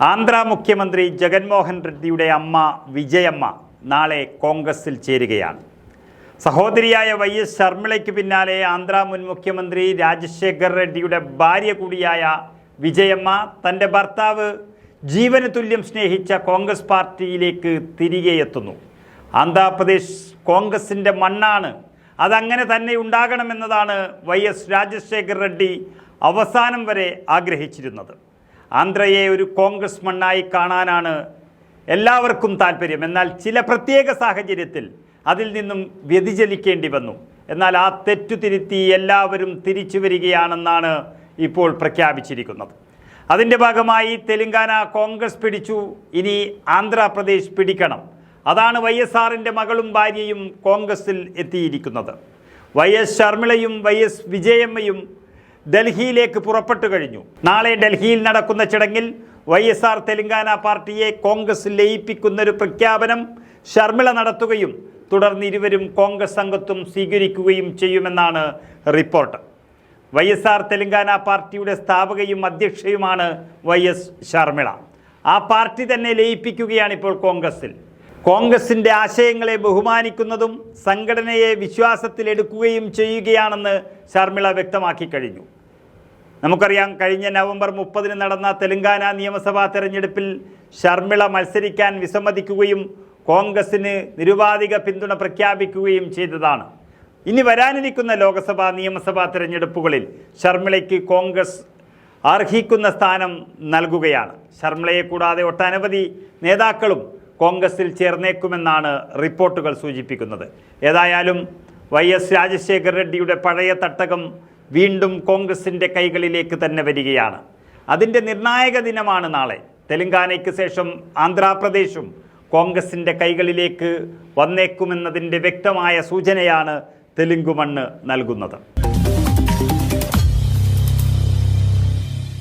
ആന്ധ്ര മുഖ്യമന്ത്രി ജഗൻമോഹൻ റെഡ്ഡിയുടെ അമ്മ വിജയമ്മ നാളെ കോൺഗ്രസിൽ ചേരുകയാണ്. സഹോദരിയായ YS ശർമിളയ്ക്ക് പിന്നാലെ ആന്ധ്ര മുൻ മുഖ്യമന്ത്രി രാജശേഖർ റെഡ്ഡിയുടെ ഭാര്യ കൂടിയായ വിജയമ്മ തൻ്റെ ഭർത്താവ് ജീവന് തുല്യം സ്നേഹിച്ച കോൺഗ്രസ് പാർട്ടിയിലേക്ക് തിരികെ എത്തുന്നു. ആന്ധ്രാപ്രദേശ് കോൺഗ്രസിൻ്റെ മണ്ണാണ്, അതങ്ങനെ തന്നെ ഉണ്ടാകണമെന്നതാണ് YS രാജശേഖർ റെഡ്ഡി അവസാനം വരെ ആഗ്രഹിച്ചിരുന്നത്. ആന്ധ്രയെ ഒരു കോൺഗ്രസ് മണ്ണായി കാണാനാണ് എല്ലാവർക്കും താല്പര്യം. എന്നാൽ ചില പ്രത്യേക സാഹചര്യത്തിൽ അതിൽ നിന്നും വ്യതിചലിക്കേണ്ടി വന്നു. എന്നാൽ ആ തെറ്റുതിരുത്തി എല്ലാവരും തിരിച്ചു വരികയാണെന്നാണ് ഇപ്പോൾ പ്രഖ്യാപിച്ചിരിക്കുന്നത്. അതിൻ്റെ ഭാഗമായി തെലങ്കാന കോൺഗ്രസ് പിടിച്ചു, ഇനി ആന്ധ്രാപ്രദേശ് പിടിക്കണം. അതാണ് YSRൻ്റെ മകളും ഭാര്യയും കോൺഗ്രസിൽ എത്തിയിരിക്കുന്നത്. YS ശർമിളയും YS വിജയമ്മയും ഡൽഹിയിലേക്ക് പുറപ്പെട്ടു കഴിഞ്ഞു. നാളെ ഡൽഹിയിൽ നടക്കുന്ന ചടങ്ങിൽ YSR തെലങ്കാന പാർട്ടിയെ കോൺഗ്രസിൽ ലയിപ്പിക്കുന്നൊരു പ്രഖ്യാപനം ശർമിള നടത്തുകയും തുടർന്ന് ഇരുവരും കോൺഗ്രസ് അംഗത്വം സ്വീകരിക്കുകയും ചെയ്യുമെന്നാണ് റിപ്പോർട്ട്. YSR തെലങ്കാന പാർട്ടിയുടെ സ്ഥാപകയും അധ്യക്ഷയുമാണ് YS ശർമിള. ആ പാർട്ടി തന്നെ ലയിപ്പിക്കുകയാണ് ഇപ്പോൾ കോൺഗ്രസിൽ. കോൺഗ്രസിൻ്റെ ആശയങ്ങളെ ബഹുമാനിക്കുന്നതും സംഘടനയെ വിശ്വാസത്തിലെടുക്കുകയും ചെയ്യുകയാണെന്ന് ശർമിള വ്യക്തമാക്കി കഴിഞ്ഞു. നമുക്കറിയാം, കഴിഞ്ഞ നവംബർ 30 നടന്ന തെലങ്കാന നിയമസഭാ തെരഞ്ഞെടുപ്പിൽ ശർമിള മത്സരിക്കാൻ വിസമ്മതിക്കുകയും കോൺഗ്രസിന് നിരുപാധിക പിന്തുണ പ്രഖ്യാപിക്കുകയും ചെയ്തതാണ്. ഇനി വരാനിരിക്കുന്ന ലോക്സഭാ നിയമസഭാ തെരഞ്ഞെടുപ്പുകളിൽ ശർമിളയ്ക്ക് കോൺഗ്രസ് അർഹിക്കുന്ന സ്ഥാനം നൽകുകയാണ്. ശർമിളയെ കൂടാതെ ഒട്ടനവധി നേതാക്കളും കോൺഗ്രസിൽ ചേർന്നേക്കുമെന്നാണ് റിപ്പോർട്ടുകൾ സൂചിപ്പിക്കുന്നത്. ഏതായാലും YS രാജശേഖർ റെഡ്ഡിയുടെ പഴയ തട്ടകം വീണ്ടും കോൺഗ്രസിൻ്റെ കൈകളിലേക്ക് തന്നെ വരികയാണ്. അതിൻ്റെ നിർണായക ദിനമാണ് നാളെ. തെലങ്കാനയ്ക്ക് ശേഷം ആന്ധ്രാപ്രദേശും കോൺഗ്രസിൻ്റെ കൈകളിലേക്ക് വന്നേക്കുമെന്നതിൻ്റെ വ്യക്തമായ സൂചനയാണ് തെലുങ്കുമണ്ണ് നൽകുന്നത്.